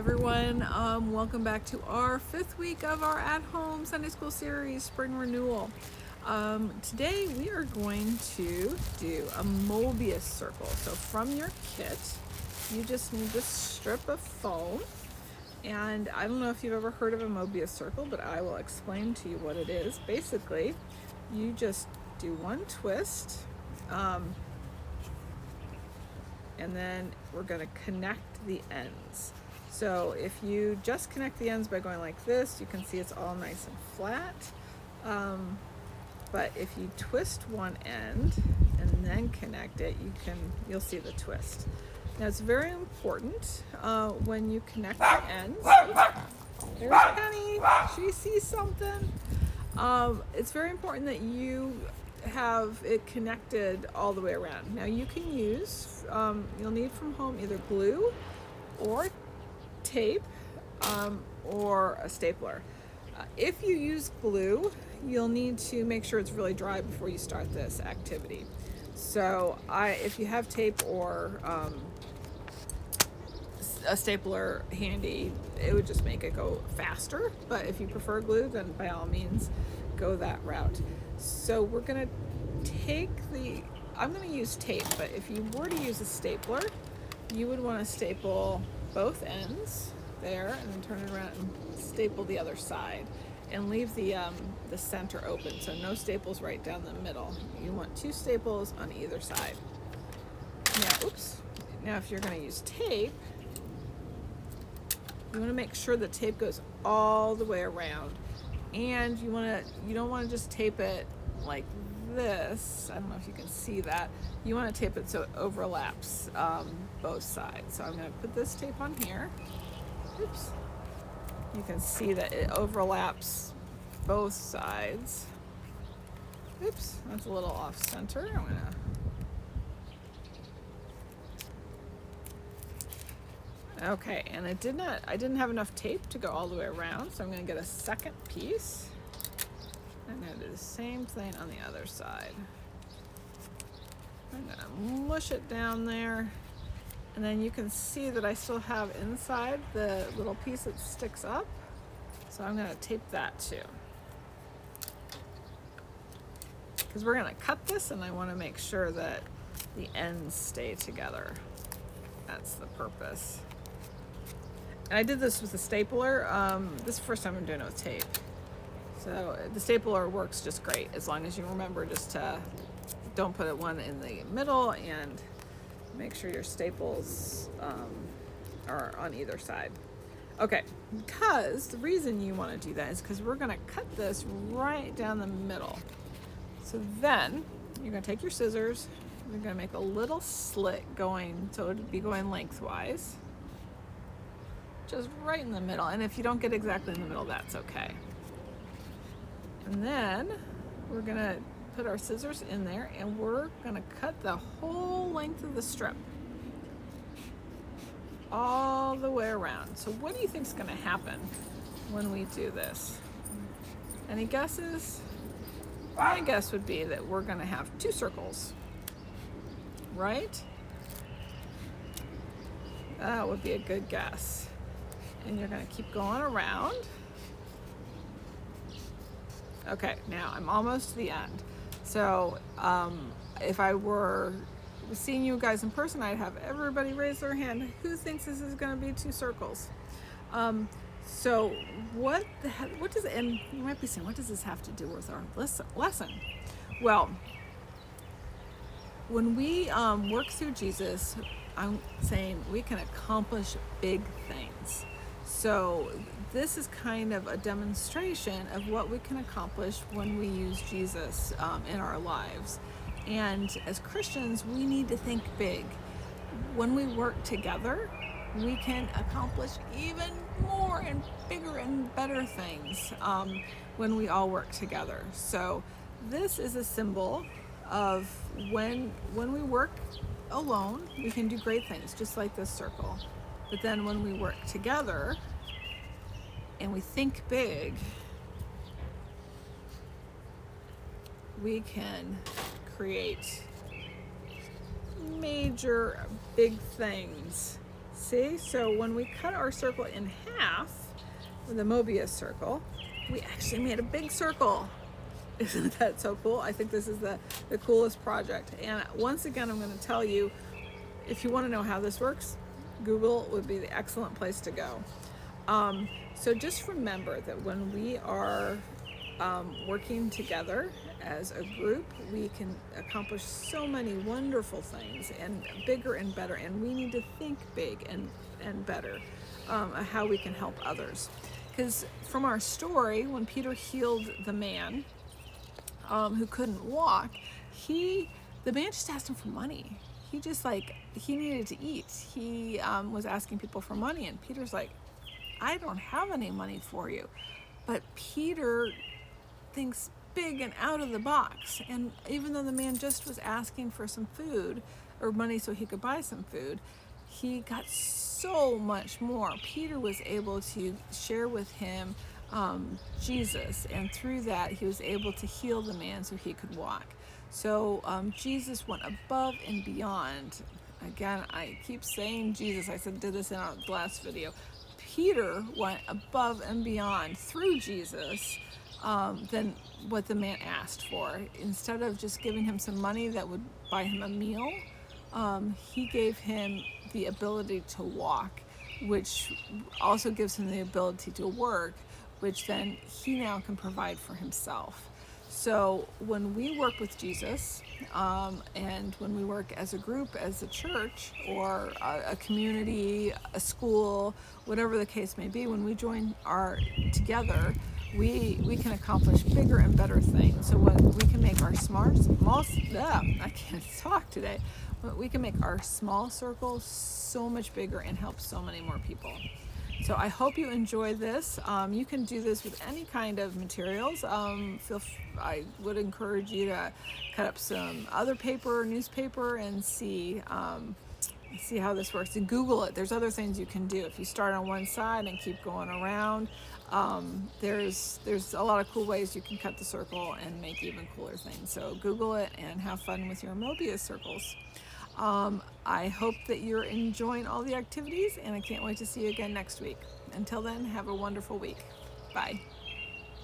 everyone. Welcome back to our 5th week of our at-home Sunday School series, Spring Renewal. Today we are going to do a Mobius circle. So from your kit, you just need this strip of foam. And I don't know if you've ever heard of a Mobius circle, but I will explain to you what it is. Basically, you just do one twist, and then we're going to connect the ends. So if you just connect the ends by going like this, you can see it's all nice and flat. But if you twist one end and then connect it, you'll see the twist. Now it's very important when you connect the ends. There's Penny. She sees something. It's very important that you have it connected all the way around. Now you can use, you'll need from home either glue or tape or a stapler. If you use glue, you'll need to make sure it's really dry before you start this activity. So if you have tape or a stapler handy, it would just make it go faster. But if you prefer glue, then by all means go that route. So we're going to I'm going to use tape, but if you were to use a stapler, you would want to staple both ends there and then turn it around and staple the other side and leave the center open. So no staples right down the middle. You want 2 staples on either side. Now if you're going to use tape, you want to make sure the tape goes all the way around, and you don't want to just tape it like this. I don't know if you can see that. You want to tape it so it overlaps both sides. So I'm going to put this tape on here. Oops. You can see that it overlaps both sides. Oops, that's a little off center. Okay, and I didn't have enough tape to go all the way around, so I'm going to get a second piece. I'm going to do the same thing on the other side. I'm going to mush it down there, and then you can see that I still have inside the little piece that sticks up, so I'm going to tape that too. Because we're going to cut this, and I want to make sure that the ends stay together. That's the purpose. And I did this with a stapler. This is the first time I'm doing it with tape. So the stapler works just great, as long as you remember just to don't put one in the middle and make sure your staples are on either side. Okay, because the reason you want to do that is because we're going to cut this right down the middle. So then you're going to take your scissors, you're going to make a little slit going, so it would be going lengthwise, just right in the middle. And if you don't get exactly in the middle, that's okay. And then we're going to put our scissors in there, and we're going to cut the whole length of the strip all the way around. So what do you think is going to happen when we do this? Any guesses? My guess would be that we're going to have 2 circles, right? That would be a good guess. And you're going to keep going around. Okay, now I'm almost to the end. So if I were seeing you guys in person, I'd have everybody raise their hand. Who thinks this is going to be 2 circles? So what does it, and you might be saying, what does this have to do with our lesson? Well, when we work through Jesus, I'm saying we can accomplish big things. So this is kind of a demonstration of what we can accomplish when we use Jesus in our lives. And as Christians, we need to think big. When we work together, we can accomplish even more and bigger and better things when we all work together. So this is a symbol of when we work alone, we can do great things, just like this circle. But then when we work together and we think big, we can create major big things See, so when we cut our circle in half with a Mobius circle, we actually made a big circle. Isn't that so cool? I think this is the coolest project. And once again, I'm going to tell you, if you want to know how this works, Google would be the excellent place to go. So just remember that when we are working together as a group, we can accomplish so many wonderful things, and bigger and better, and we need to think big and better, how we can help others. Because from our story, when Peter healed the man who couldn't walk, the man just asked him for money. He needed to eat. He was asking people for money, and Peter's like, I don't have any money for you. But Peter thinks big and out of the box. And even though the man just was asking for some food or money so he could buy some food, he got so much more. Peter was able to share with him Jesus, and through that he was able to heal the man so he could walk. So Jesus went above and beyond. Again, I keep saying Jesus. I did this in our last video. Peter went above and beyond through Jesus than what the man asked for. Instead of just giving him some money that would buy him a meal, he gave him the ability to walk, which also gives him the ability to work, which then he now can provide for himself. So when we work with Jesus, and when we work as a group, as a church, or a community, a school, whatever the case may be, when we join together, we can accomplish bigger and better things. So when we can make our I can't talk today. We can make our small circles so much bigger and help so many more people. So I hope you enjoy this. You can do this with any kind of materials. I would encourage you to cut up some other paper, newspaper, and see how this works. And Google it. There's other things you can do. If you start on one side and keep going around, there's a lot of cool ways you can cut the circle and make even cooler things. So Google it and have fun with your Mobius circles. I hope that you're enjoying all the activities, and I can't wait to see you again next week. Until then, have a wonderful week. Bye.